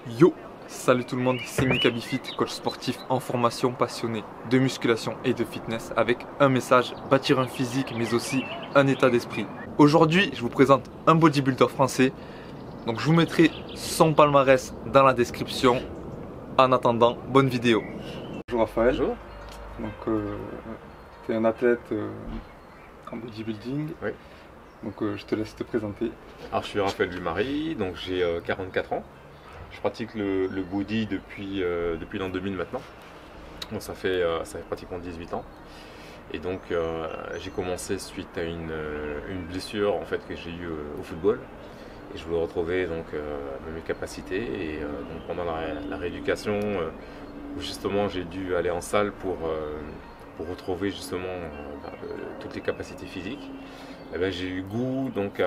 Yo, salut tout le monde, c'est Mika Bifit, coach sportif en formation, passionné de musculation et de fitness avec un message, bâtir un physique mais aussi un état d'esprit. Aujourd'hui, je vous présente un bodybuilder français, donc je vous mettrai son palmarès dans la description. En attendant, bonne vidéo. Bonjour Raphaël. Bonjour. Donc tu es un athlète en bodybuilding. Oui. Donc je te laisse te présenter. Alors je suis Raphaël Dumarie, donc j'ai 44 ans. Je pratique le body depuis l'an 2000 maintenant. Donc ça fait pratiquement 18 ans. Et donc j'ai commencé suite à une blessure en fait que j'ai eue au football. Et je voulais retrouver donc mes capacités. Et donc pendant la rééducation, où justement j'ai dû aller en salle pour retrouver justement toutes les capacités physiques. Et ben, j'ai eu goût donc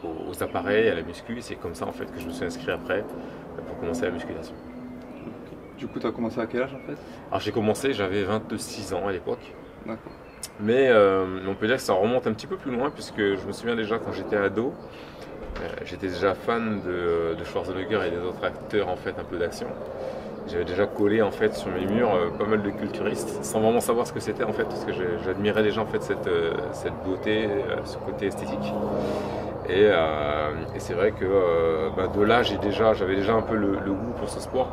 aux appareils, à la muscu. C'est comme ça en fait que je me suis inscrit après pour commencer la musculation. Du coup, tu as commencé à quel âge en fait? Alors j'ai commencé, j'avais 26 ans à l'époque. D'accord. Mais on peut dire que ça remonte un petit peu plus loin puisque je me souviens déjà quand j'étais ado, j'étais déjà fan de Schwarzenegger et des autres acteurs en fait un peu d'action. J'avais déjà collé en fait sur mes murs pas mal de culturistes sans vraiment savoir ce que c'était en fait parce que j'admirais déjà en fait cette beauté, ce côté esthétique. Et c'est vrai que de là j'avais déjà un peu le goût pour ce sport.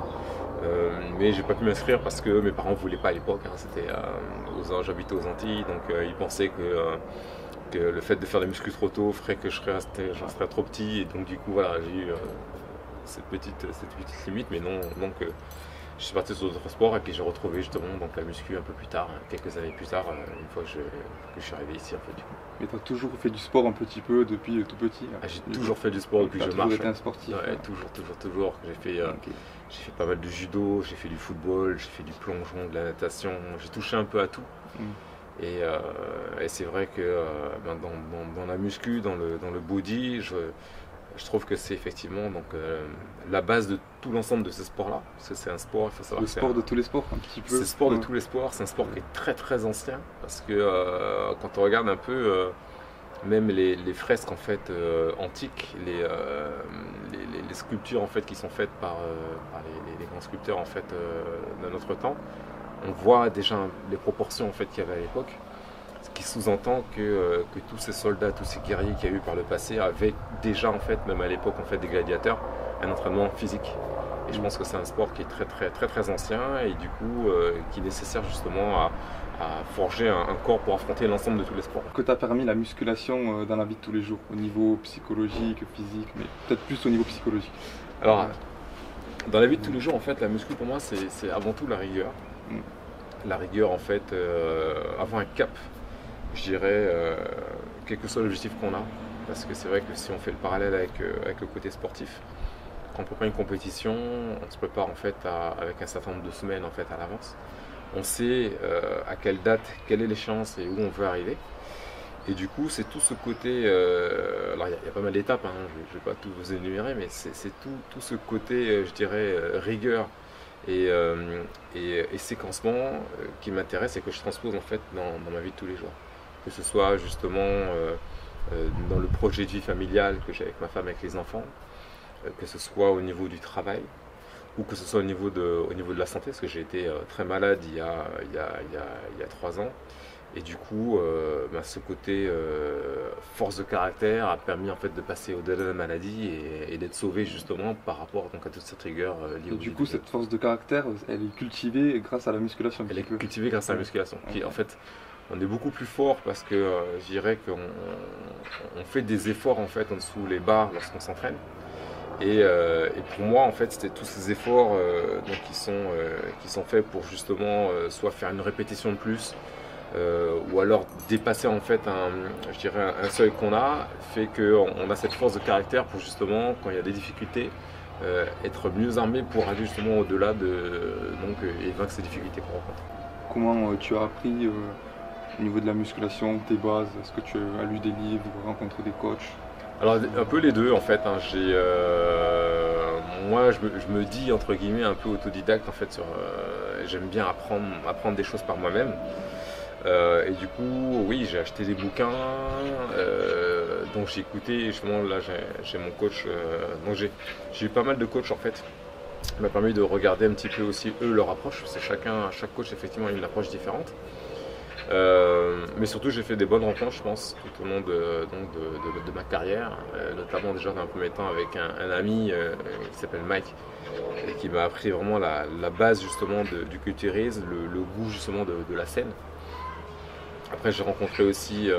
Mais j'ai pas pu m'inscrire parce que mes parents voulaient pas à l'époque. J'habitais aux Antilles, donc ils pensaient que le fait de faire des muscles trop tôt ferait que je resterais trop petit. Et donc du coup voilà, j'ai eu cette petite limite, mais non. Donc je suis parti sur d'autres sports et puis j'ai retrouvé justement donc la muscu un peu plus tard, quelques années plus tard, une fois que je suis arrivé ici en fait. Du coup. Mais tu as toujours fait du sport un petit peu depuis tout petit? J'ai toujours fait du sport depuis que je marche. Tu as toujours été un sportif? Ouais, toujours. J'ai fait pas mal de judo, j'ai fait du football, j'ai fait du plongeon, de la natation, j'ai touché un peu à tout. Et c'est vrai que dans la muscu, dans le body, je trouve que c'est effectivement donc, la base de tout l'ensemble de ce sport-là. Parce que c'est un sport, il faut savoir. Le sport de tous les sports, un petit peu. C'est le sport de tous les sports, c'est un sport qui est très très ancien. Parce que quand on regarde un peu, même les fresques en fait, antiques, les sculptures en fait, qui sont faites par les grands sculpteurs en fait, de notre temps, on voit déjà les proportions en fait, qu'il y avait à l'époque. Ce qui sous-entend que tous ces soldats, tous ces guerriers qu'il y a eu par le passé avaient déjà, en fait, même à l'époque en fait, des gladiateurs, un entraînement physique. Et je pense que c'est un sport qui est très ancien et du coup qui est nécessaire justement à forger un corps pour affronter l'ensemble de tous les sports. Que t'a permis la musculation dans la vie de tous les jours, au niveau psychologique, physique, mais peut-être plus au niveau psychologique? Alors, dans la vie de tous les jours, en fait, la muscu pour moi, c'est avant tout la rigueur. La rigueur, en fait, avoir un cap. Je dirais, quel que soit l'objectif qu'on a, parce que c'est vrai que si on fait le parallèle avec le côté sportif, quand on prépare une compétition, on se prépare en fait avec un certain nombre de semaines en fait à l'avance. On sait à quelle date, quelle est l'échéance et où on veut arriver. Et du coup, c'est tout ce côté. Alors, il y a pas mal d'étapes, hein, je ne vais pas tout vous énumérer, mais c'est tout ce côté, je dirais, rigueur et séquencement qui m'intéresse et que je transpose en fait dans ma vie de tous les jours. Que ce soit justement dans le projet de vie familiale que j'ai avec ma femme, avec les enfants, que ce soit au niveau du travail, ou que ce soit au niveau de la santé, parce que j'ai été très malade il y a 3 ans. Et du coup, ce côté force de caractère a permis en fait de passer au-delà de la maladie et d'être sauvé justement par rapport donc, à toute cette rigueur liée au Du coup, cette force de caractère, elle est cultivée grâce à la musculation? Elle est cultivée grâce à la musculation. Qui, en fait, on est beaucoup plus fort parce que je dirais qu'on fait des efforts en fait en dessous les barres lorsqu'on s'entraîne. Et pour moi, en fait, c'était tous ces efforts donc, qui sont faits pour justement soit faire une répétition de plus, ou alors dépasser en fait un seuil qu'on a, fait qu'on a cette force de caractère pour justement, quand il y a des difficultés, être mieux armé pour aller justement au-delà et vaincre ces difficultés qu'on rencontre. Comment tu as appris au niveau de la musculation, tes bases? Est-ce que tu as lu des livres, rencontré des coachs? Alors un peu les deux en fait, hein. Moi je me dis entre guillemets un peu autodidacte en fait, j'aime bien apprendre des choses par moi-même. Et du coup oui, j'ai acheté des bouquins, Donc j'ai écouté, et justement là j'ai mon coach, donc j'ai eu pas mal de coachs en fait. Ça m'a permis de regarder un petit peu aussi eux leur approche, parce que chaque coach effectivement a une approche différente. Mais surtout j'ai fait des bonnes rencontres je pense tout au long de ma carrière, notamment déjà dans un premier temps avec un ami qui s'appelle Mike et qui m'a appris vraiment la base justement du culturisme, le goût justement de la scène. Après j'ai rencontré aussi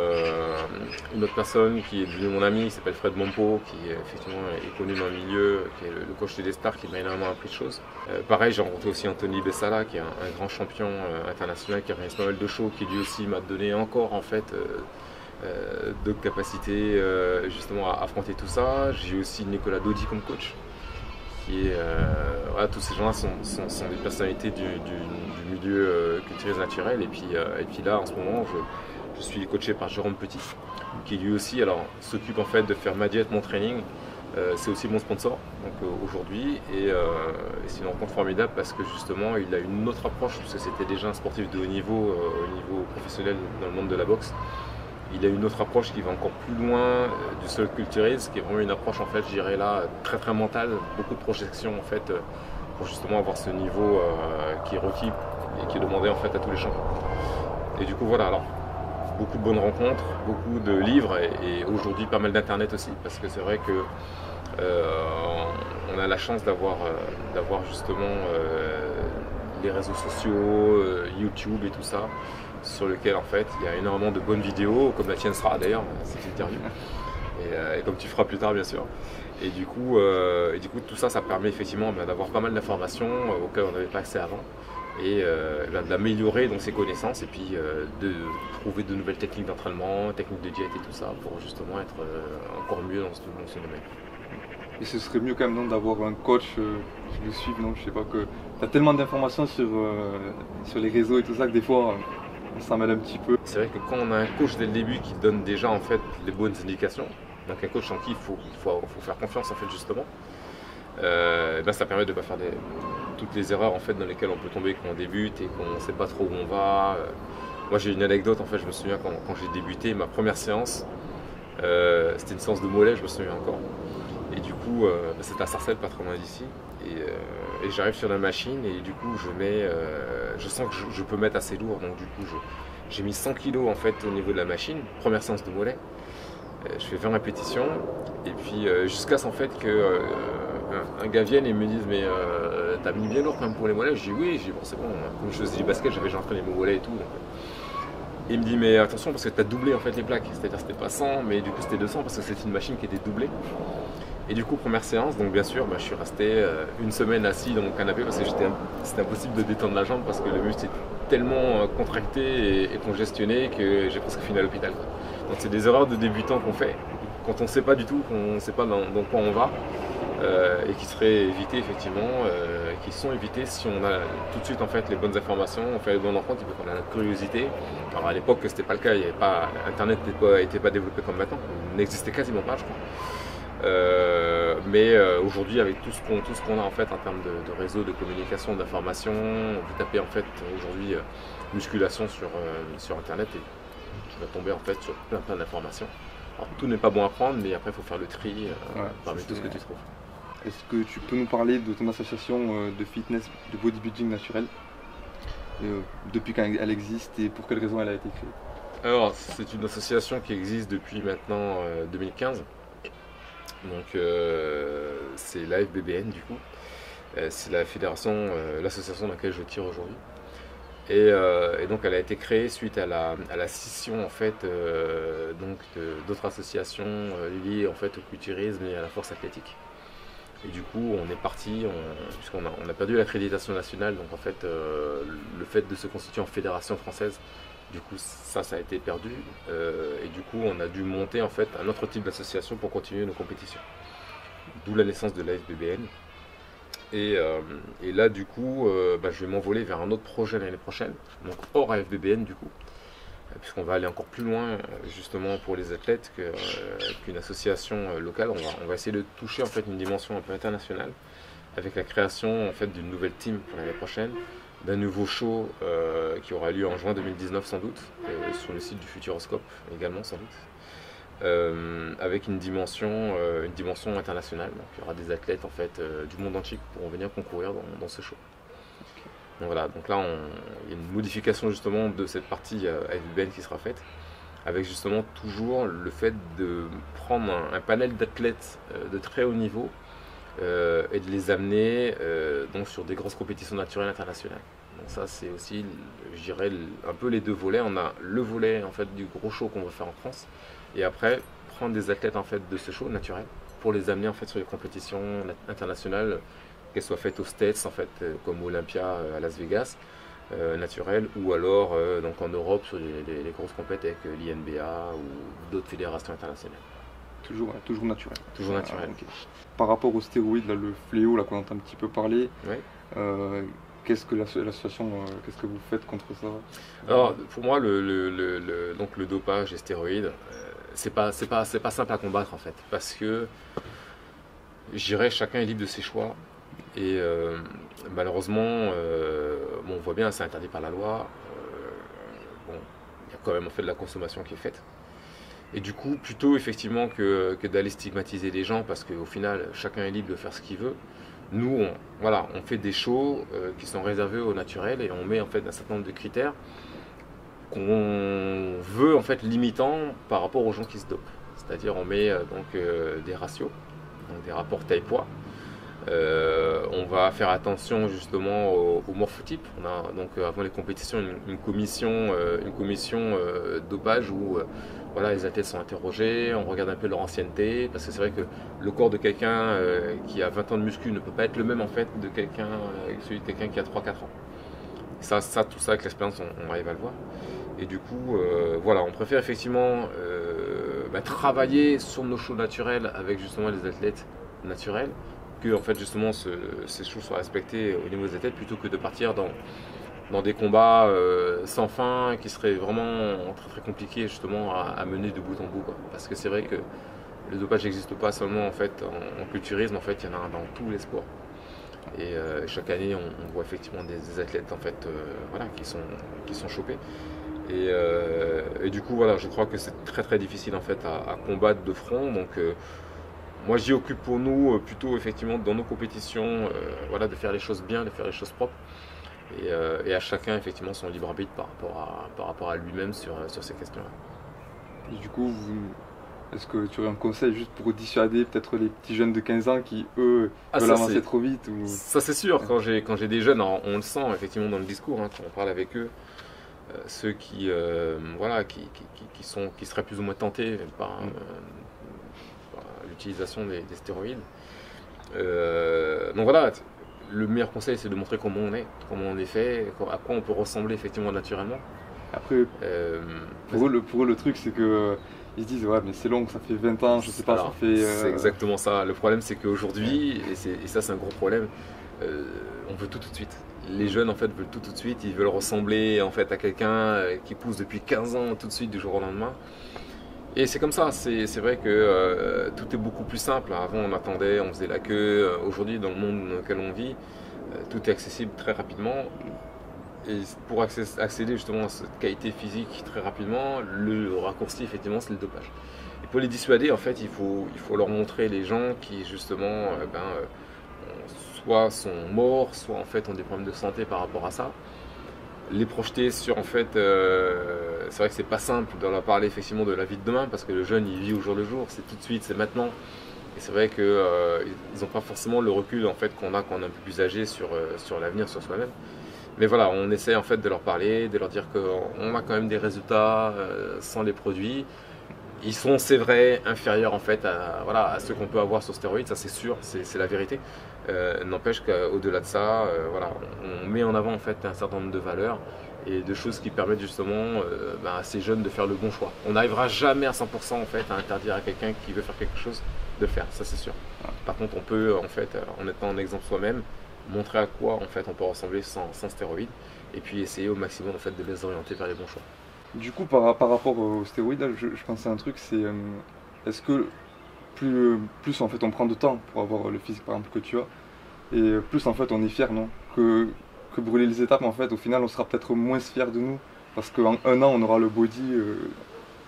une autre personne qui est devenue mon ami, qui s'appelle Fred Mompo, qui effectivement est connu dans le milieu, qui est le coach des stars, qui m'a énormément appris de choses. Pareil, j'ai rencontré aussi Anthony Bessala, qui est un grand champion international, qui a réalisé pas mal de shows, qui lui aussi m'a donné encore en fait de capacités justement à affronter tout ça. J'ai aussi Nicolas Dodi comme coach. Voilà, tous ces gens-là sont des personnalités du milieu culturel naturel. Et puis là, en ce moment, je suis coaché par Jérôme Petit, qui lui aussi s'occupe en fait de faire ma diète, mon training. C'est aussi mon sponsor donc aujourd'hui. Et c'est une rencontre formidable parce que justement, il a une autre approche, parce que c'était déjà un sportif de haut niveau, au niveau professionnel dans le monde de la boxe. Il a une autre approche qui va encore plus loin du seul culturisme, qui est vraiment une approche en fait, je dirais là, très très mentale, beaucoup de projections en fait, pour justement avoir ce niveau qui est requis et qui est demandé en fait à tous les champions. Et du coup voilà, alors beaucoup de bonnes rencontres, beaucoup de livres et aujourd'hui pas mal d'internet aussi, parce que c'est vrai que on a la chance d'avoir justement les réseaux sociaux, YouTube et tout ça, sur lequel en fait il y a énormément de bonnes vidéos, comme la tienne sera d'ailleurs, cette interview, et comme tu feras plus tard bien sûr. Et du coup tout ça, ça permet effectivement d'avoir pas mal d'informations auxquelles on n'avait pas accès avant, et d'améliorer donc ses connaissances, et puis de trouver de nouvelles techniques d'entraînement, techniques de diète et tout ça, pour justement être encore mieux dans ce domaine. Et ce serait mieux quand même d'avoir un coach qui le suive, non? Je sais pas, que tu as tellement d'informations sur les réseaux et tout ça que des fois on s'en mêle un petit peu. C'est vrai que quand on a un coach dès le début qui donne déjà en fait les bonnes indications, donc un coach en qui il faut faire confiance en fait justement, ça permet de ne pas faire toutes les erreurs en fait dans lesquelles on peut tomber quand on débute et qu'on ne sait pas trop où on va. Moi j'ai une anecdote en fait, je me souviens quand j'ai débuté, ma première séance, c'était une séance de mollet, je me souviens encore. Et du coup, c'était à Sarcelles, pas trop loin d'ici. Et j'arrive sur la machine et du coup, je sens que je peux mettre assez lourd. Donc du coup, j'ai mis 100 kg en fait au niveau de la machine. Première séance de mollet. Je fais 20 répétitions. Et puis jusqu'à ce en fait que un gars vienne et me dise mais t'as mis bien lourd quand même pour les mollets. Je dis oui. Je dis bon c'est bon. Comme je faisais du basket, j'avais déjà entraîné mes mollets et tout. Donc, il me dit mais attention parce que tu as doublé en fait les plaques. C'est-à-dire c'était pas 100 mais du coup c'était 200 parce que c'était une machine qui était doublée. Et du coup, première séance, donc bien sûr, je suis resté une semaine assis dans mon canapé parce que c'était impossible de détendre la jambe parce que le muscle est tellement contracté et congestionné que j'ai presque fini à l'hôpital. Donc c'est des erreurs de débutants qu'on fait quand on ne sait pas du tout, qu'on ne sait pas dans quoi on va et qui seraient évitées effectivement, qui sont évitées si on a tout de suite en fait les bonnes informations, on fait les bonnes rencontres, on a la curiosité. Alors à l'époque, c'était pas le cas, Internet n'était pas développé comme maintenant, il n'existait quasiment pas, je crois. Mais aujourd'hui, avec tout ce qu'on a en fait en termes de réseau, de communication, d'information, vous tapez en fait aujourd'hui musculation sur internet et tu vas tomber en fait sur plein d'informations. Alors tout n'est pas bon à prendre, mais après il faut faire le tri parmi tout ce que tu trouves. Est-ce que tu peux nous parler de ton association de fitness, de bodybuilding naturel, depuis quand elle existe et pour quelles raisons elle a été créée? Alors c'est une association qui existe depuis maintenant 2015. Donc c'est l'AFBBN du coup, c'est la fédération, l'association dans laquelle je tire aujourd'hui. Et donc elle a été créée suite à la scission en fait d'autres associations liées en fait au culturisme et à la force athlétique. Et du coup on est parti, puisqu'on a perdu l'accréditation nationale, donc en fait le fait de se constituer en fédération française, du coup ça a été perdu et du coup on a dû monter en fait un autre type d'association pour continuer nos compétitions. D'où la naissance de l'AFBBN. Et là du coup je vais m'envoler vers un autre projet l'année prochaine, donc hors AFBBN du coup, puisqu'on va aller encore plus loin justement pour les athlètes qu'une association locale. On va essayer de toucher en fait une dimension un peu internationale avec la création en fait d'une nouvelle team pour l'année prochaine, d'un nouveau show qui aura lieu en juin 2019 sans doute, sur le site du Futuroscope également sans doute. avec une dimension internationale. Donc, il y aura des athlètes en fait, du monde entier qui pourront venir concourir dans ce show. Donc voilà, donc là il y a une modification justement de cette partie FBN qui sera faite, avec justement toujours le fait de prendre un panel d'athlètes de très haut niveau et de les amener donc sur des grosses compétitions naturelles internationales. Donc ça c'est aussi, je dirais, un peu les deux volets. On a le volet en fait du gros show qu'on va faire en France, et après prendre des athlètes en fait de ce show naturel pour les amener en fait sur les compétitions internationales, qu'elles soient faites aux States en fait, comme Olympia à Las Vegas, naturelles, ou alors donc en Europe sur les grosses compétitions avec l'INBA ou d'autres fédérations internationales. Toujours naturel. Toujours naturel. Okay. Par rapport aux stéroïdes, là, le fléau là qu'on entend un petit peu parler, ouais. Qu'est-ce que l'association, qu'est-ce que vous faites contre ça? Alors pour moi donc le dopage, les stéroïdes, c'est pas simple à combattre en fait, parce que je dirais chacun est libre de ses choix. Et malheureusement, on voit bien, c'est interdit par la loi. Il y a quand même en fait de la consommation qui est faite. Et du coup, plutôt effectivement que d'aller stigmatiser les gens, parce qu'au final, chacun est libre de faire ce qu'il veut. Nous, on fait des shows qui sont réservés au naturel, et on met en fait un certain nombre de critères qu'on veut en fait limitants par rapport aux gens qui se dopent. C'est-à-dire, on met des ratios, donc des rapports taille-poids. On va faire attention justement au morphotype. On a donc avant les compétitions une commission dopage où voilà, les athlètes sont interrogés, on regarde un peu leur ancienneté, parce que c'est vrai que le corps de quelqu'un qui a 20 ans de muscu ne peut pas être le même en fait de celui de quelqu'un qui a 3-4 ans. Tout ça avec l'expérience on arrive à le voir. Et du coup voilà, on préfère effectivement travailler sur nos shows naturels avec justement les athlètes naturels, que en fait justement ces choses soient respectées au niveau des athlètes, plutôt que de partir dans des combats sans fin qui seraient vraiment très très compliqués justement à mener de bout en bout, quoi. Parce que c'est vrai que le dopage n'existe pas seulement en fait en culturisme, en fait il y en a dans tous les sports. Et chaque année on voit effectivement des athlètes en fait voilà, qui sont chopés. Et du coup voilà, je crois que c'est très très difficile en fait à combattre de front. Donc moi j'y occupe pour nous plutôt effectivement dans nos compétitions voilà, de faire les choses bien, de faire les choses propres, et à chacun effectivement son libre arbitre par rapport à lui-même sur ces questions-là. Et du coup, est-ce que tu aurais un conseil juste pour dissuader peut-être les petits jeunes de 15 ans qui eux veulent avancer trop vite ou... Ça c'est sûr, quand j'ai des jeunes, alors, on le sent effectivement dans le discours, hein, quand on parle avec eux, ceux qui seraient plus ou moins tentés par l'utilisation des stéroïdes. Donc voilà, le meilleur conseil c'est de montrer comment on est fait, à quoi on peut ressembler effectivement naturellement. Après, pour eux le truc c'est que ils se disent ouais mais c'est long, ça fait 20 ans, je sais pas, alors, ça fait... C'est exactement ça. Le problème c'est qu'aujourd'hui, et ça c'est un gros problème, on veut tout de suite. Les jeunes en fait veulent tout de suite, ils veulent ressembler en fait à quelqu'un qui pousse depuis 15 ans tout de suite du jour au lendemain. Et c'est comme ça, c'est vrai que tout est beaucoup plus simple. Avant on attendait, on faisait la queue. Aujourd'hui dans le monde dans lequel on vit, tout est accessible très rapidement. Et pour accéder justement à cette qualité physique très rapidement, le raccourci effectivement c'est le dopage. Et pour les dissuader en fait il faut leur montrer les gens qui justement soit sont morts, soit en fait ont des problèmes de santé par rapport à ça. Les projeter sur en fait, c'est vrai que c'est pas simple de leur parler effectivement de la vie de demain, parce que le jeune il vit au jour le jour, c'est tout de suite, c'est maintenant. Et c'est vrai qu'ils n'ont pas forcément le recul en fait qu'on a quand on est un peu plus âgé sur l'avenir, sur soi-même. Mais voilà, on essaie en fait de leur parler, de leur dire qu'on a quand même des résultats sans les produits. Ils sont, c'est vrai, inférieurs en fait à ceux qu'on peut avoir sur stéroïdes, ça c'est sûr, c'est la vérité. N'empêche qu'au-delà de ça, voilà, on met en avant en fait un certain nombre de valeurs et de choses qui permettent justement à ces jeunes de faire le bon choix. On n'arrivera jamais à 100% en fait à interdire à quelqu'un qui veut faire quelque chose de le faire, ça c'est sûr. Par contre, on peut en fait, en étant un exemple soi-même, montrer à quoi en fait on peut ressembler sans stéroïdes, et puis essayer au maximum en fait de les orienter vers les bons choix. Du coup, par rapport aux stéroïdes, là, je pensais à un truc, c'est est-ce que plus en fait on prend de temps pour avoir le physique par exemple que tu as, et plus en fait on est fier, non, que brûler les étapes, en fait au final on sera peut-être moins fier de nous, parce qu'en un an on aura le body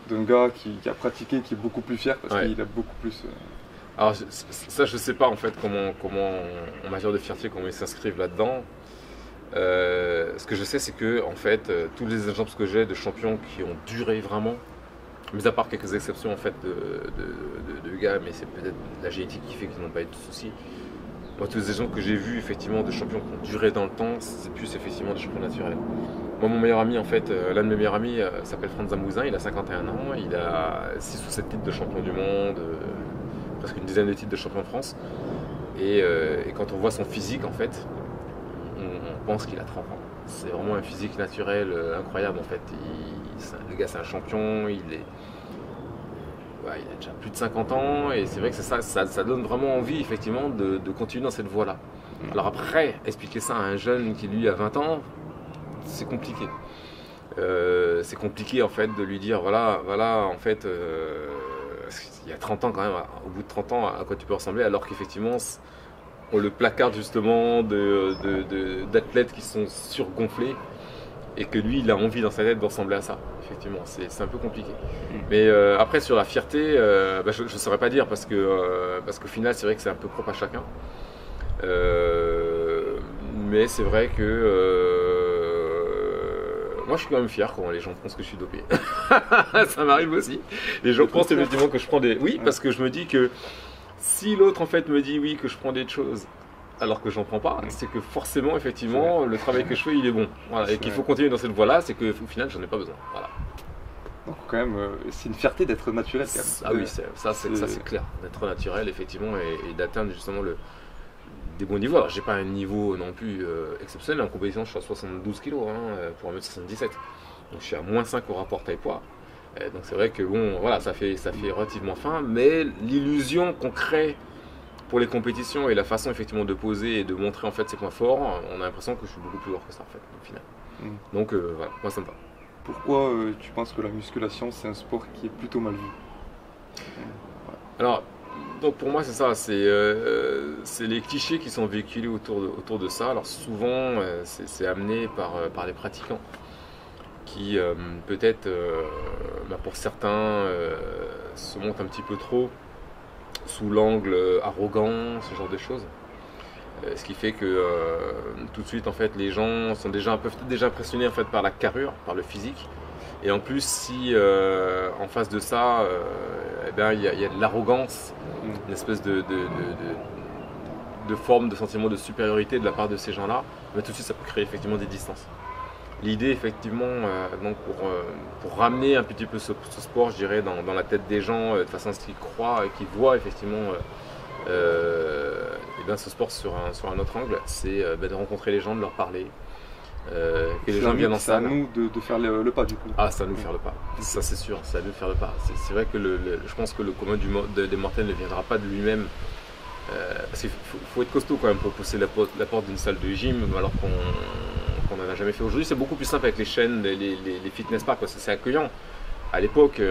d'un gars qui a pratiqué, qui est beaucoup plus fier parce qu'il a beaucoup plus. Alors ça, je sais pas en fait comment en matière de fierté, comment ils s'inscrivent là-dedans. Ce que je sais, c'est que en fait, tous les exemples que j'ai de champions qui ont duré vraiment, mis à part quelques exceptions en fait de gars, mais c'est peut-être la génétique qui fait qu'ils n'ont pas eu de soucis. Moi, tous les exemples que j'ai vus effectivement de champions qui ont duré dans le temps, c'est plus effectivement des champions naturels. Moi, mon meilleur ami, en fait, l'un de mes meilleurs amis s'appelle Franz Zamouzin, il a 51 ans, il a 6 ou 7 titres de champion du monde, presque une dizaine de titres de champion de France. Et quand on voit son physique, en fait, on pense qu'il a 30 ans. C'est vraiment un physique naturel incroyable, en fait. Le gars, c'est un champion, il a déjà plus de 50 ans, et c'est vrai que ça donne vraiment envie, effectivement, de continuer dans cette voie-là. Alors après, expliquer ça à un jeune qui, lui, a 20 ans, c'est compliqué. C'est compliqué en fait de lui dire voilà en fait il y a 30 ans quand même, au bout de 30 ans à quoi tu peux ressembler, alors qu'effectivement on le placarde justement d'athlètes qui sont surgonflés et que lui il a envie dans sa tête de ressembler à ça. Effectivement c'est un peu compliqué. Mais après sur la fierté, je ne saurais pas dire parce qu'au final c'est vrai que c'est un peu propre à chacun. Mais c'est vrai que moi je suis quand même fier quand les gens pensent que je suis dopé. Ça m'arrive aussi. Les gens pensent effectivement que je prends des... Oui, parce que je me dis que si l'autre en fait me dit oui que je prends des choses alors que j'en prends pas, c'est que forcément effectivement le travail que je fais il est bon. Voilà. Et qu'il faut continuer dans cette voie-là, c'est qu'au final j'en ai pas besoin. Voilà. Donc quand même c'est une fierté d'être naturel quand même. Ah oui, ça c'est clair. D'être naturel effectivement et d'atteindre justement des bons niveaux. Alors j'ai pas un niveau non plus exceptionnel, en compétition je suis à 72 kg pour 1m77, donc je suis à -5 au rapport taille-poids, donc c'est vrai que bon voilà ça fait relativement fin, mais l'illusion qu'on crée pour les compétitions et la façon effectivement de poser et de montrer en fait ses points forts, on a l'impression que je suis beaucoup plus lourd que ça en fait au final. Donc voilà, moi ça me va. Pourquoi tu penses que la musculation c'est un sport qui est plutôt mal vu? Alors donc pour moi c'est ça, c'est les clichés qui sont véhiculés autour de ça. Alors souvent c'est amené par les pratiquants qui peut-être pour certains se montent un petit peu trop sous l'angle arrogant, ce genre de choses. Ce qui fait que tout de suite en fait les gens sont peuvent être déjà impressionnés en fait par la carrure, par le physique. Et en plus, si en face de ça, il y a de l'arrogance, une espèce de forme de sentiment de supériorité de la part de ces gens-là, tout de suite ça peut créer effectivement des distances. L'idée effectivement, donc pour ramener un petit peu ce sport, je dirais, dans la tête des gens, de façon à ce qu'ils croient et qu'ils voient effectivement ce sport sur un autre angle, c'est de rencontrer les gens, de leur parler. Que les gens viennent en salle. C'est à nous de faire le pas du coup. Ah, c'est à nous de faire le pas. Ça c'est sûr, c'est à nous de faire le pas. C'est vrai que je pense que le commun des mortels ne viendra pas de lui-même. Parce qu'il faut être costaud quand même pour pousser la porte d'une salle de gym alors qu'on n'en a jamais fait. Aujourd'hui c'est beaucoup plus simple avec les chaînes, les fitness parks parce que c'est accueillant. À l'époque,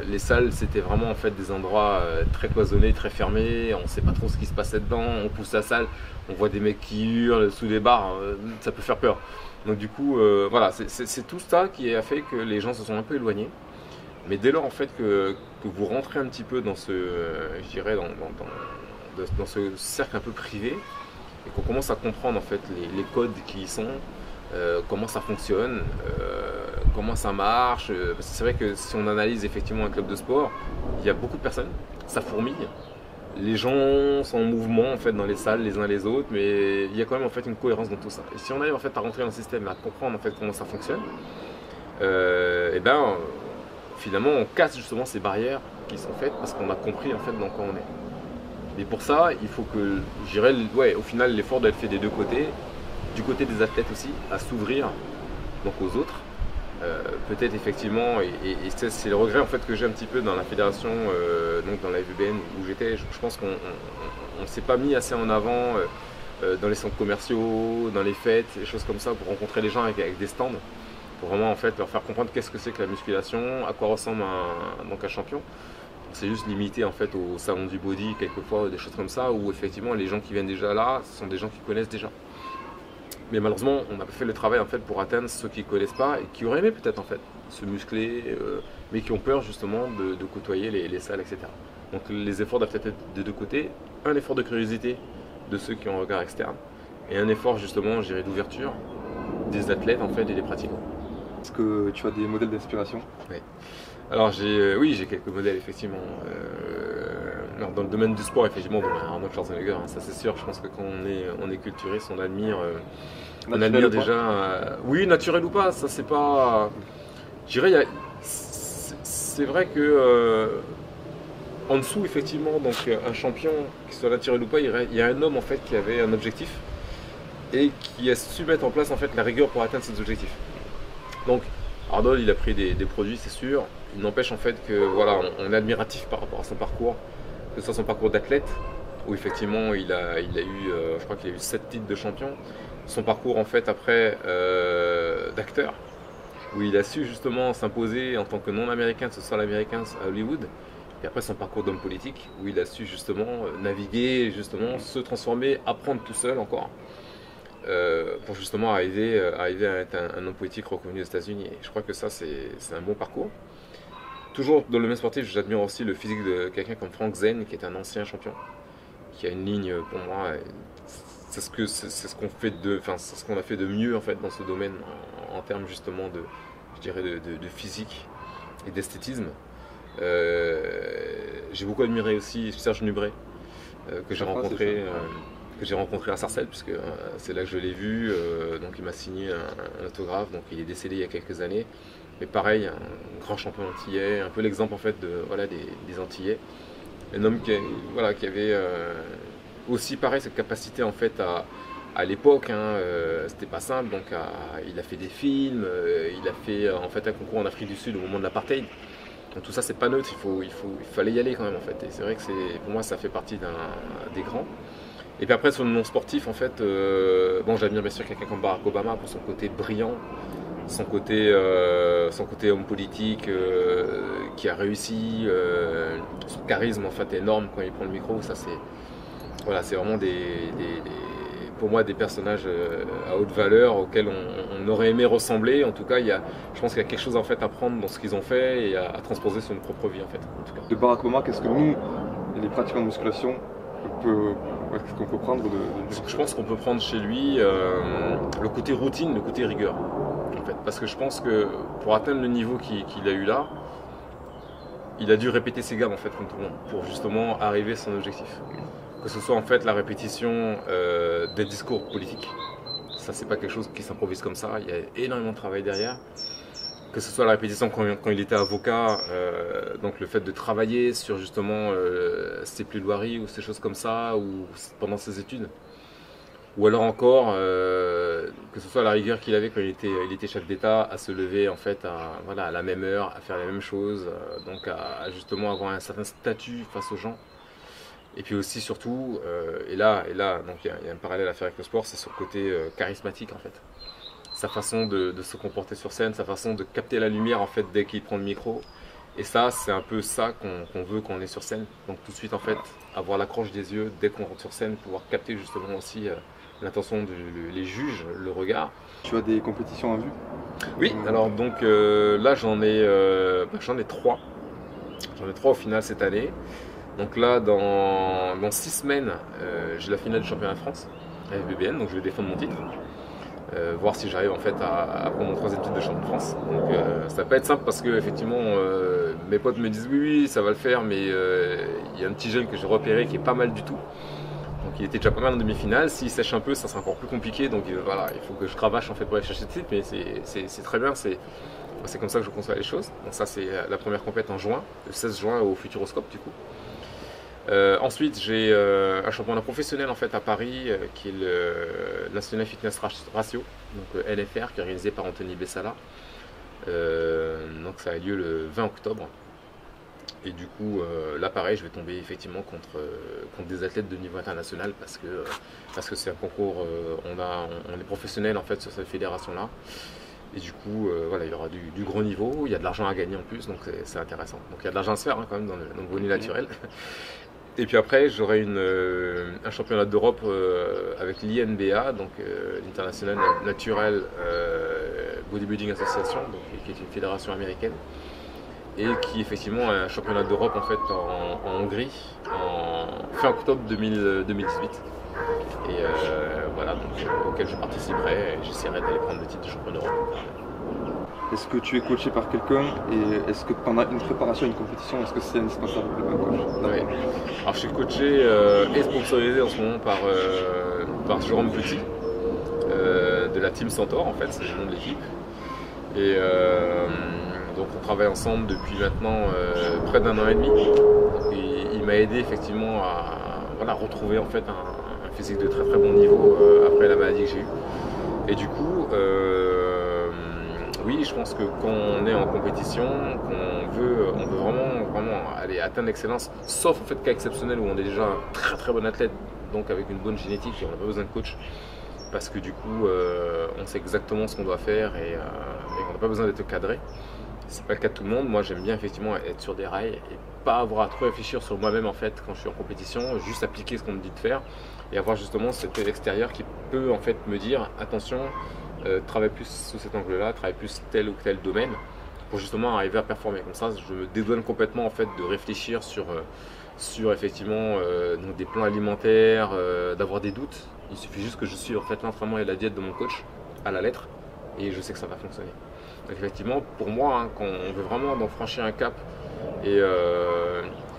les salles c'était vraiment en fait des endroits très cloisonnés, très fermés, on ne sait pas trop ce qui se passait dedans, on pousse la salle, on voit des mecs qui hurlent sous des barres, ça peut faire peur. Donc du coup, voilà, c'est tout ça qui a fait que les gens se sont un peu éloignés. Mais dès lors en fait que vous rentrez un petit peu dans ce, je dirais, dans ce cercle un peu privé, et qu'on commence à comprendre en fait les codes qui y sont, comment ça fonctionne, comment ça marche. Parce que c'est vrai que si on analyse effectivement un club de sport, il y a beaucoup de personnes, ça fourmille. Les gens sont en mouvement en fait dans les salles les uns les autres, mais il y a quand même en fait une cohérence dans tout ça. Et si on arrive en fait à rentrer dans le système, à comprendre en fait comment ça fonctionne, finalement on casse justement ces barrières qui sont faites parce qu'on a compris en fait dans quoi on est. Et pour ça, il faut que, je dirais, au final l'effort doit être fait des deux côtés, du côté des athlètes aussi, à s'ouvrir donc aux autres. Peut-être effectivement, et c'est le regret en fait que j'ai un petit peu dans la fédération, donc dans la FBN où j'étais, je pense qu'on ne s'est pas mis assez en avant dans les centres commerciaux, dans les fêtes, des choses comme ça, pour rencontrer les gens avec des stands, pour vraiment en fait leur faire comprendre qu'est-ce que c'est que la musculation, à quoi ressemble un champion. C'est juste limité en fait au salon du body quelquefois, des choses comme ça, où effectivement les gens qui viennent déjà là, ce sont des gens qui connaissent déjà. Mais malheureusement, on n'a pas fait le travail en fait pour atteindre ceux qui ne connaissent pas et qui auraient aimé peut-être en fait se muscler, mais qui ont peur justement de côtoyer les salles, etc. Donc les efforts doivent être de deux côtés. Un effort de curiosité de ceux qui ont un regard externe, et un effort justement, je dirais, d'ouverture des athlètes en fait et des pratiquants. Est-ce que tu as des modèles d'inspiration? Oui. Alors oui, j'ai quelques modèles effectivement. Alors, dans le domaine du sport, effectivement, bon, Arnold Schwarzenegger, hein, ça c'est sûr. Je pense que quand on est culturiste, on admire déjà. Oui, naturel ou pas, ça c'est pas. Je dirais, c'est vrai que en dessous, effectivement, donc un champion, qu'il soit naturel ou pas, il y a un homme en fait qui avait un objectif et qui a su mettre en place en fait la rigueur pour atteindre ses objectifs. Donc Arnold, il a pris des produits, c'est sûr. Il n'empêche en fait que voilà, on est admiratif par rapport à son parcours, que ce soit son parcours d'athlète, où effectivement il a eu, je crois qu'il a eu 7 titres de champion. Son parcours en fait après d'acteur, où il a su justement s'imposer en tant que non-américain, que ce soit l'américain à Hollywood. Et après son parcours d'homme politique, où il a su justement naviguer, justement se transformer, apprendre tout seul encore. Pour justement arriver à être un homme politique reconnu aux États-Unis. Et je crois que ça, c'est un bon parcours. Toujours dans le domaine sportif, j'admire aussi le physique de quelqu'un comme Frank Zane, qui est un ancien champion, qui a une ligne, pour moi, c'est ce qu'on a fait de mieux en fait dans ce domaine en termes justement je dirais de physique et d'esthétisme. J'ai beaucoup admiré aussi Serge Nubret, que j'ai rencontré à Sarcelles, puisque c'est là que je l'ai vu. Donc il m'a signé un autographe. Donc il est décédé il y a quelques années, mais pareil, un grand champion antillais, un peu l'exemple en fait des Antillais. Un homme qui avait aussi pareil cette capacité en fait à l'époque, c'était pas simple. Donc il a fait des films, il a fait en fait un concours en Afrique du Sud au moment de l'apartheid. Donc tout ça c'est pas neutre, il fallait y aller quand même en fait. Et c'est vrai que pour moi ça fait partie des grands. Et puis après sur le non sportif en fait, j'admire bien sûr quelqu'un comme Barack Obama pour son côté brillant, son côté homme politique qui a réussi, son charisme en fait énorme quand il prend le micro. Ça c'est vraiment pour moi des personnages à haute valeur auxquels on aurait aimé ressembler. En tout cas, je pense qu'il y a quelque chose en fait à prendre dans ce qu'ils ont fait et à transposer sur une propre vie en fait. En tout cas. De Barack Obama, qu'est-ce que nous, les pratiquants de musculation, qu'est-ce qu'on peut prendre Je pense qu'on peut prendre chez lui le côté routine, le côté rigueur. En fait. Parce que je pense que pour atteindre le niveau qu'il a eu là, il a dû répéter ses gammes en fait, comme tout le monde, pour justement arriver à son objectif. Que ce soit en fait la répétition des discours politiques, ça c'est pas quelque chose qui s'improvise comme ça, il y a énormément de travail derrière. Que ce soit la répétition quand il était avocat, donc le fait de travailler sur justement ses plaidoiries ou ces choses comme ça, ou pendant ses études. Ou alors encore, que ce soit la rigueur qu'il avait quand il était chef d'État, à se lever en fait à la même heure, à faire la même chose, donc à justement avoir un certain statut face aux gens. Et puis aussi surtout, et là donc il y a un parallèle à faire avec le sport, c'est sur le côté charismatique en fait. Sa façon de se comporter sur scène, sa façon de capter la lumière en fait dès qu'il prend le micro. Et ça, c'est un peu ça qu'on veut quand on est sur scène. Donc tout de suite en fait, avoir l'accroche des yeux dès qu'on rentre sur scène, pouvoir capter justement aussi l'intention les juges, le regard. Tu as des compétitions en vue? Oui, alors donc là j'en ai 3. J'en ai 3 au final cette année. Donc là, dans 6 semaines, j'ai la finale du championnat de France à FBBN, donc je vais défendre mon titre. Voir si j'arrive en fait à prendre mon 3e titre de champion de France. Donc ça va pas être simple parce que effectivement mes potes me disent oui ça va le faire, mais il y a un petit jeune que j'ai repéré qui est pas mal du tout. Donc il était déjà pas mal en demi-finale. S'il sèche un peu, ça sera encore plus compliqué. Donc voilà, il faut que je cravache en fait pour aller chercher le titre, mais c'est très bien. C'est comme ça que je conçois les choses. Donc ça c'est la première compète en juin, le 16 juin au Futuroscope du coup. Ensuite, j'ai un championnat professionnel en fait à Paris qui est le National Fitness Ratio, donc NFR, qui est organisé par Anthony Bessala. Donc ça a lieu le 20 octobre. Et du coup, là pareil, je vais tomber effectivement contre des athlètes de niveau international parce que c'est un concours, on est professionnel en fait sur cette fédération-là. Et du coup, voilà, il y aura du gros niveau, il y a de l'argent à gagner en plus, donc c'est intéressant. Donc il y a de l'argent à se faire quand même dans le bonus naturel. Et puis après, j'aurai un championnat d'Europe avec l'INBA, donc l'International Natural Bodybuilding Association, donc, qui est une fédération américaine, et qui effectivement a un championnat d'Europe en fait en Hongrie fin octobre 2018. Et voilà, donc, auquel je participerai et j'essaierai d'aller prendre le titre de champion d'Europe. Est-ce que tu es coaché par quelqu'un et est-ce que pendant une préparation à une compétition, est-ce que c'est indispensable un coach? Oui. Alors je suis coaché et sponsorisé en ce moment par Jérôme Petit de la Team Centaure en fait, c'est le nom de l'équipe. Et donc on travaille ensemble depuis maintenant près d'1 an et demi. Et il m'a aidé effectivement à retrouver en fait un physique de très très bon niveau après la maladie que j'ai eue. Et du coup, oui, je pense que quand on est en compétition, qu'on veut vraiment aller atteindre l'excellence, sauf en fait cas exceptionnel où on est déjà un très très bon athlète, donc avec une bonne génétique et on n'a pas besoin de coach, parce que du coup, on sait exactement ce qu'on doit faire et on n'a pas besoin d'être cadré. C'est pas le cas de tout le monde. Moi, j'aime bien effectivement être sur des rails et pas avoir à trop réfléchir sur moi-même en fait quand je suis en compétition, juste appliquer ce qu'on me dit de faire et avoir justement cet extérieur qui peut en fait me dire attention, travaille plus sous cet angle-là, travaille plus tel ou tel domaine pour justement arriver à performer. Comme ça, je me dédouane complètement en fait de réfléchir sur effectivement donc des plans alimentaires, d'avoir des doutes. Il suffit juste que je suive en fait l'entraînement et la diète de mon coach à la lettre et je sais que ça va fonctionner. Donc effectivement, pour moi, hein, quand on veut vraiment franchir un cap et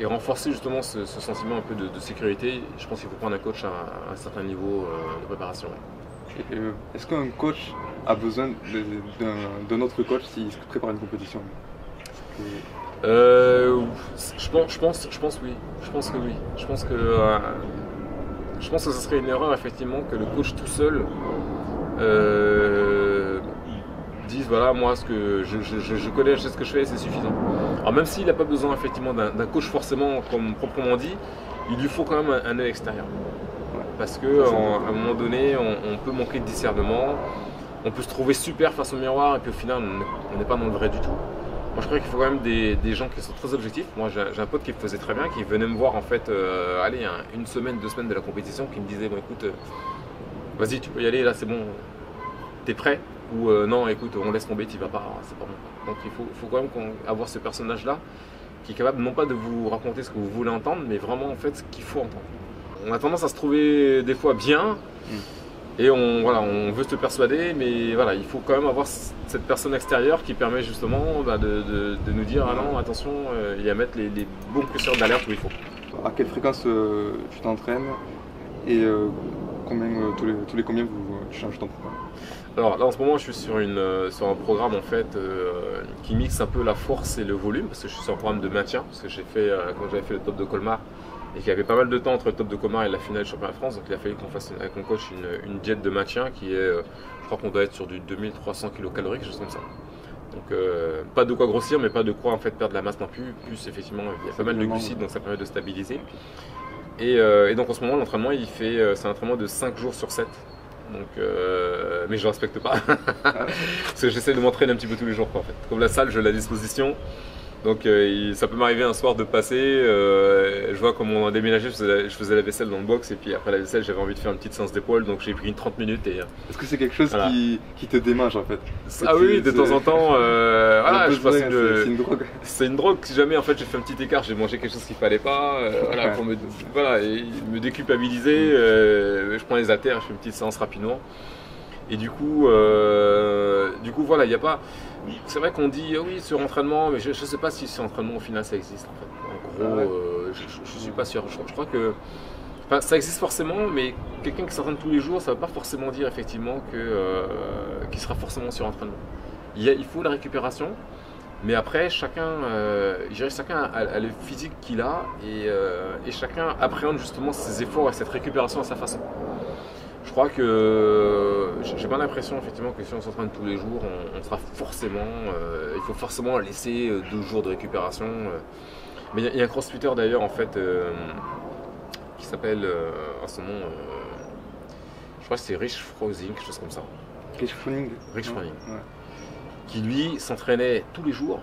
renforcer justement ce sentiment un peu de sécurité, je pense qu'il faut prendre un coach à un certain niveau de préparation. Ouais. Est-ce qu'un coach a besoin d'un autre coach s'il se prépare une compétition? Je pense oui. Je pense que oui. Je pense que ce serait une erreur effectivement que le coach tout seul dise voilà, moi ce que je connais, je sais ce que je fais, c'est suffisant. Alors même s'il n'a pas besoin effectivement d'un coach forcément comme proprement dit, il lui faut quand même un œil extérieur. Parce qu'à un moment donné, on peut manquer de discernement, on peut se trouver super face au miroir et puis au final on n'est pas dans le vrai du tout. Moi je crois qu'il faut quand même des gens qui sont très objectifs. Moi j'ai un pote qui le faisait très bien, qui venait me voir en fait, une semaine, 2 semaines de la compétition, qui me disait bon écoute, vas-y tu peux y aller, là c'est bon, t'es prêt? Ou non écoute on laisse tomber, t'y vas pas, c'est pas bon. Donc il faut quand même avoir ce personnage là qui est capable non pas de vous raconter ce que vous voulez entendre, mais vraiment en fait ce qu'il faut entendre. On a tendance à se trouver des fois bien et on veut se persuader, mais voilà, il faut quand même avoir cette personne extérieure qui permet justement de nous dire ah non attention, et à mettre les bons curseurs d'alerte où il faut. À quelle fréquence tu t'entraînes et tous les combien tu changes ton programme? Alors là en ce moment je suis sur un programme en fait qui mixe un peu la force et le volume, parce que je suis sur un programme de maintien, parce que j'ai fait quand j'avais fait le top de Colmar et qu'il y avait pas mal de temps entre le top de Colmar et la finale du championnat de France, donc il a fallu qu'on fasse avec mon coach une diète de maintien qui est, je crois qu'on doit être sur du 2300 kcal, quelque chose comme ça. Donc pas de quoi grossir, mais pas de quoi en fait perdre de la masse non plus, plus effectivement il y a pas mal de glucides, donc ça permet de stabiliser. Et donc en ce moment l'entraînement c'est un entraînement de 5 jours sur 7. Donc, mais je ne respecte pas parce que j'essaie de m'entraîner un petit peu tous les jours quoi, en fait. Comme la salle je l'ai à disposition, donc ça peut m'arriver un soir de passer, je vois comment on a déménagé, je faisais la vaisselle dans le box et puis après la vaisselle j'avais envie de faire une petite séance d'épaule, donc j'ai pris 30 minutes et... Est-ce que c'est quelque chose voilà. qui te démange en fait? Ah oui, de temps en temps, voilà, je passe c'est une drogue. C'est une drogue, si jamais en fait j'ai fait un petit écart, j'ai mangé quelque chose qu'il fallait pas, voilà, pour me déculpabiliser, je prends les haltères, je fais une petite séance rapidement. Et du coup voilà, il n'y a pas... C'est vrai qu'on dit oui sur entraînement, mais je ne sais pas si sur entraînement au final ça existe en fait. En gros, je ne suis pas sûr. Je crois que ça existe forcément, mais quelqu'un qui s'entraîne tous les jours, ça ne veut pas forcément dire effectivement qu'il sera forcément sur entraînement. Il faut la récupération, mais après chacun a le physique qu'il a et chacun appréhende justement ses efforts et cette récupération à sa façon. Je crois que j'ai pas l'impression effectivement que si on s'entraîne tous les jours, on sera forcément, il faut forcément laisser 2 jours de récupération. Mais il y a un crossfitter d'ailleurs en fait qui s'appelle à son nom, je crois que c'est Rich Froning, quelque chose comme ça. Rich Froning. Ouais. Qui lui s'entraînait tous les jours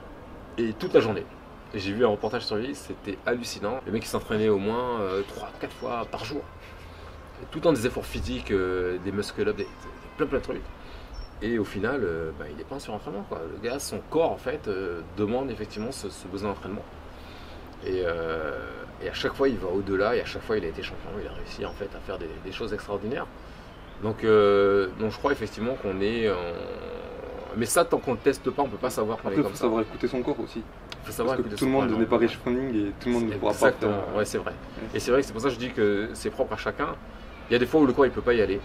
et toute la journée. Et j'ai vu un reportage sur lui, c'était hallucinant. Le mec qui s'entraînait au moins 3-4 fois par jour. Tout le temps des efforts physiques, des muscle-up, plein de trucs. Et au final, il n'est pas en surentraînement, quoi. Le gars, son corps en fait demande effectivement ce besoin d'entraînement. Et à chaque fois, il va au-delà, et à chaque fois, il a été champion. Il a réussi en fait à faire des choses extraordinaires. Donc je crois effectivement qu'on est. Mais ça, tant qu'on ne le teste pas, on ne peut pas savoir qu'on est comme ça. Il faut savoir écouter son corps aussi. Il faut savoir parce que tout le monde n'est pas riche running et tout le monde ne pourra pas faire. Ouais, c'est vrai. Et c'est vrai que c'est pour ça que je dis que c'est propre à chacun. Il y a des fois où le corps il peut pas y aller.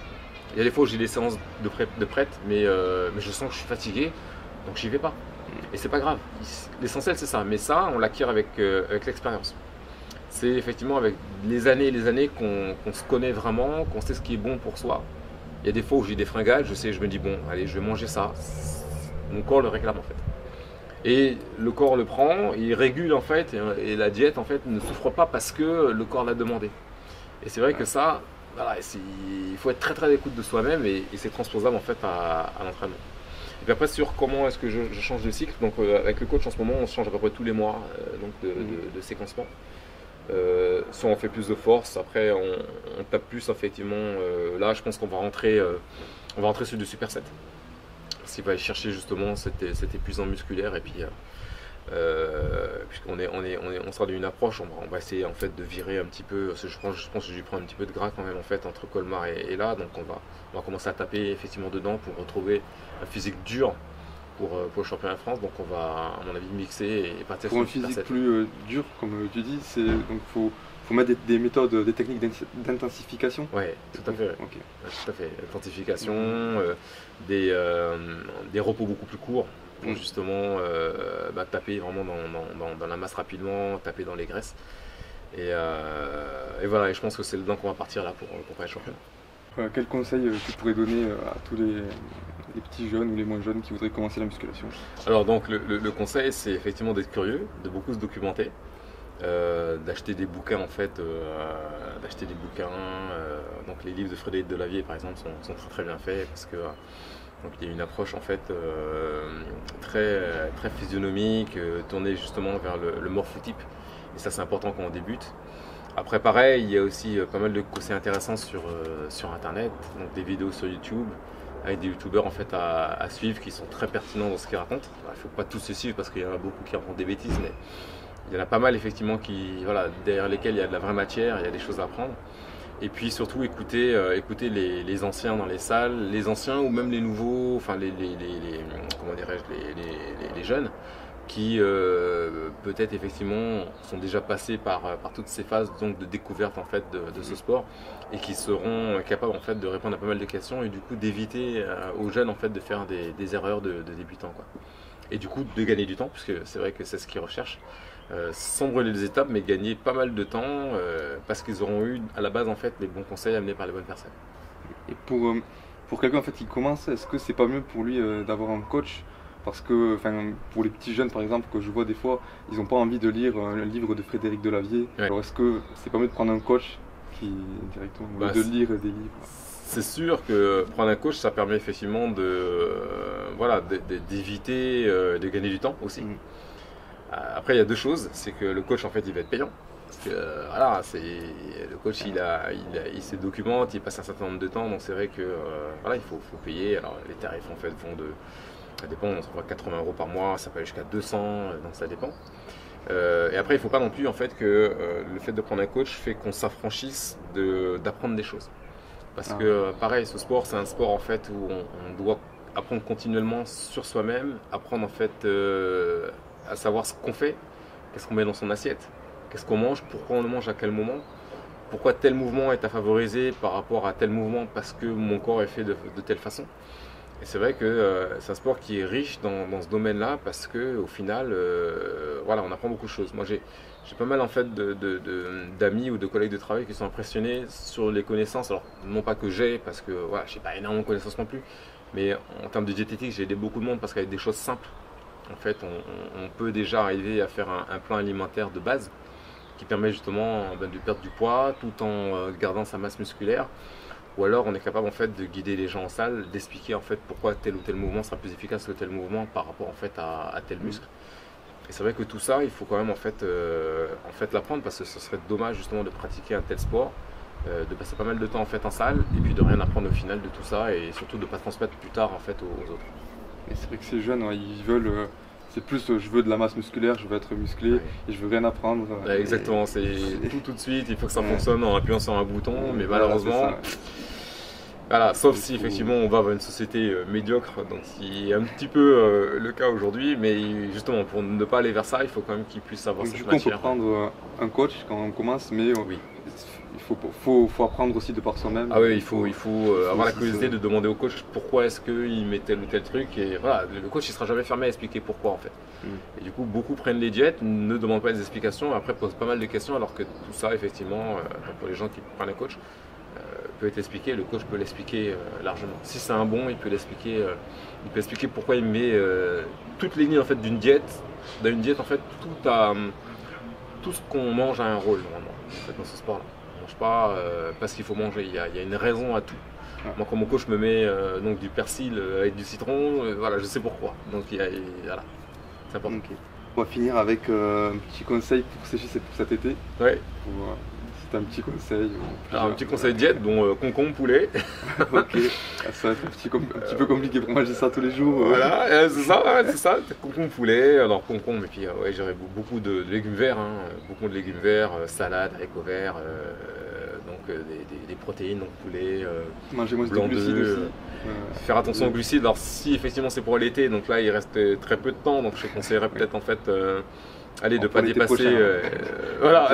Il y a des fois où j'ai des séances de prête, mais je sens que je suis fatigué, donc j'y vais pas. Et c'est pas grave. L'essentiel c'est ça. Mais ça, on l'acquiert avec l'expérience. C'est effectivement avec les années et les années qu'on se connaît vraiment, qu'on sait ce qui est bon pour soi. Il y a des fois où j'ai des fringales, je me dis bon, allez, je vais manger ça. Mon corps le réclame en fait. Et le corps le prend, il régule en fait, et la diète en fait ne souffre pas parce que le corps l'a demandé. Et c'est vrai que ça, voilà, il faut être très très à l'écoute de soi-même et c'est transposable en fait à l'entraînement. Et puis après sur comment est-ce que je change de cycle, donc avec le coach en ce moment on se change à peu près tous les mois de séquencement. Soit on fait plus de force, après on tape plus effectivement. Là je pense qu'on va rentrer sur du superset. S'il va aller chercher justement cet épuisement musculaire et puis puisqu'on sera d'une approche, on va essayer en fait de virer un petit peu. Je pense que je lui prends un petit peu de gras quand même en fait entre Colmar et là, donc on va commencer à taper effectivement dedans pour retrouver un physique dur pour le championnat de France. Donc on va à mon avis mixer et partir pour sur un physique plus dur comme tu dis, donc faut mettre des méthodes, des techniques d'intensification. Oui, tout à fait. Okay. Tout à fait. Intensification, des repos beaucoup plus courts pour justement taper vraiment dans la masse rapidement, taper dans les graisses. Et voilà, et je pense que c'est dedans qu'on va partir là pour faire le championnat. Quel conseil tu pourrais donner à tous les petits jeunes ou les moins jeunes qui voudraient commencer la musculation? Alors donc le conseil c'est effectivement d'être curieux, de beaucoup se documenter. D'acheter des bouquins en fait, donc les livres de Frédéric Delavier par exemple sont très très bien faits parce que donc il y a une approche en fait très très physionomique, tournée justement vers le morphotype, et ça c'est important quand on débute. Après pareil, il y a aussi pas mal de conseils intéressants sur internet, donc des vidéos sur YouTube avec des youtubeurs en fait à suivre qui sont très pertinents dans ce qu'ils racontent. Il ne faut pas tous se suivre parce qu'il y en a beaucoup qui racontent des bêtises, mais il y en a pas mal effectivement derrière lesquels il y a de la vraie matière, il y a des choses à apprendre. Et puis surtout écouter les anciens dans les salles, les anciens ou même les nouveaux, enfin les jeunes qui peut-être effectivement sont déjà passés par toutes ces phases donc de découverte en fait de ce sport et qui seront capables en fait de répondre à pas mal de questions et du coup d'éviter aux jeunes en fait de faire des erreurs de débutants, quoi. Et du coup de gagner du temps, puisque c'est vrai que c'est ce qu'ils recherchent. Sans brûler les étapes, mais gagner pas mal de temps parce qu'ils auront eu à la base en fait les bons conseils amenés par les bonnes personnes. Et pour quelqu'un en fait qui commence, est-ce que c'est pas mieux pour lui d'avoir un coach? Parce que pour les petits jeunes par exemple que je vois des fois, ils n'ont pas envie de lire un livre de Frédéric Delavier. Ouais. Alors est-ce que c'est pas mieux de prendre un coach qui directement de lire des livres? C'est sûr que prendre un coach, ça permet effectivement d'éviter de gagner du temps aussi. Après, il y a deux choses, c'est que le coach en fait il va être payant. Parce que le coach il se documente, il passe un certain nombre de temps, donc c'est vrai que il faut payer. Alors les tarifs en fait ça dépend, on se voit 80 € par mois, ça peut aller jusqu'à 200, donc ça dépend. Et après, il ne faut pas non plus en fait que le fait de prendre un coach fait qu'on s'affranchisse d'apprendre des choses. Parce que pareil, ce sport, c'est un sport en fait où on doit apprendre continuellement sur soi-même, apprendre en fait à savoir ce qu'on fait, qu'est-ce qu'on met dans son assiette, qu'est-ce qu'on mange, pourquoi on le mange à quel moment, pourquoi tel mouvement est à favoriser par rapport à tel mouvement parce que mon corps est fait de telle façon. Et c'est vrai que c'est un sport qui est riche dans ce domaine-là parce qu'au final, on apprend beaucoup de choses. Moi, j'ai pas mal en fait d'amis ou de collègues de travail qui sont impressionnés sur les connaissances. Alors, non pas que j'ai, parce que je n'ai pas énormément de connaissances non plus, mais en termes de diététique, j'ai aidé beaucoup de monde parce qu'avec des choses simples, en fait, on peut déjà arriver à faire un plan alimentaire de base qui permet justement de perdre du poids tout en gardant sa masse musculaire. Ou alors on est capable en fait de guider les gens en salle, d'expliquer en fait pourquoi tel ou tel mouvement sera plus efficace que tel mouvement par rapport en fait à tel muscle. Et c'est vrai que tout ça, il faut quand même en fait l'apprendre parce que ce serait dommage justement de pratiquer un tel sport de passer pas mal de temps en fait en salle et puis de rien apprendre au final de tout ça et surtout de pas transmettre plus tard en fait aux autres. Et c'est vrai que ces jeunes, ouais, ils veulent, c'est plus je veux de la masse musculaire, je veux être musclé Ouais. et je veux rien apprendre. Ouais, exactement, c'est tout de suite, il faut que ça fonctionne en appuyant sur un bouton, mais malheureusement, voilà, sauf si effectivement on va vers une société médiocre, donc c'est un petit peu le cas aujourd'hui, mais justement pour ne pas aller vers ça, il faut quand même qu'ils puissent avoir Donc, cette du coup, on peut matière. prendre un coach quand on commence, mais Oui. il faut apprendre aussi de par soi-même. Ah oui, il faut avoir la aussi curiosité de demander au coach pourquoi est-ce qu'il met tel ou tel truc, et voilà, le coach il sera jamais fermé à expliquer pourquoi en fait. Et du coup, beaucoup prennent les diètes, ne demandent pas des explications, et après posent pas mal de questions, alors que tout ça, effectivement, pour les gens qui prennent un coach, peut être expliqué, le coach peut l'expliquer largement. Si c'est un bon, il peut expliquer pourquoi il met toutes les lignes en fait d'une diète. Dans une diète, en fait, tout ce qu'on mange a un rôle normalement en fait, dans ce sport-là. On ne mange pas parce qu'il faut manger, il y a une raison à tout. Ouais. Moi, quand mon coach me met donc du persil avec du citron, voilà, je sais pourquoi. Donc voilà, c'est important. Ok. On va finir avec un petit conseil pour sécher pour cet été. Ouais. C'est un petit conseil. Alors, un petit conseil de diète, bon, concombre, poulet. Ok, ça va être un petit peu compliqué pour manger ça tous les jours. Voilà, c'est ça, concombre, poulet, alors concombre, et puis ouais, j'aurais beaucoup de légumes verts, hein, beaucoup de légumes verts, salade, haricots verts, donc des protéines, donc poulet, Manger moins de blanc glucides d'œuf, aussi. faire attention aux glucides. Alors si effectivement c'est pour l'été, donc là il reste très peu de temps, donc je conseillerais peut-être en fait allez, de ne pas dépasser. Voilà,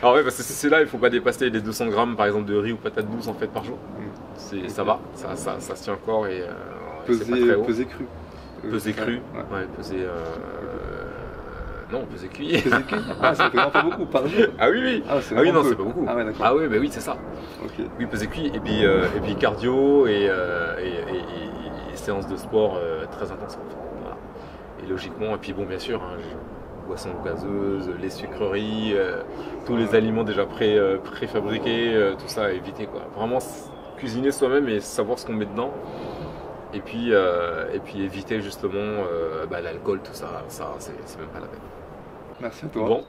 alors ouais, parce que c'est là, il ne faut pas dépasser les 200 grammes par exemple de riz ou patates douces en fait par jour. Ça va, ça se tient encore et c'est pas très haut. Peser cru. Peser cru, ouais, peser. Non, peser cuit. Peser cuit. Ah, ça fait vraiment pas beaucoup par jour. Ah oui, oui. Ah, oui, non, c'est pas beaucoup. Ah ouais, d'accord. Ah oui, bah oui, c'est ça. Ok. Oui, peser cuit et puis cardio et séances de sport très intenses. En fait. Voilà. Et logiquement, et puis bon, bien sûr. Hein, boissons gazeuses, les sucreries, tous les aliments déjà préfabriqués, tout ça à éviter quoi. Vraiment cuisiner soi-même et savoir ce qu'on met dedans. Et puis éviter justement l'alcool, tout ça, c'est même pas la peine. Merci à toi. Bon.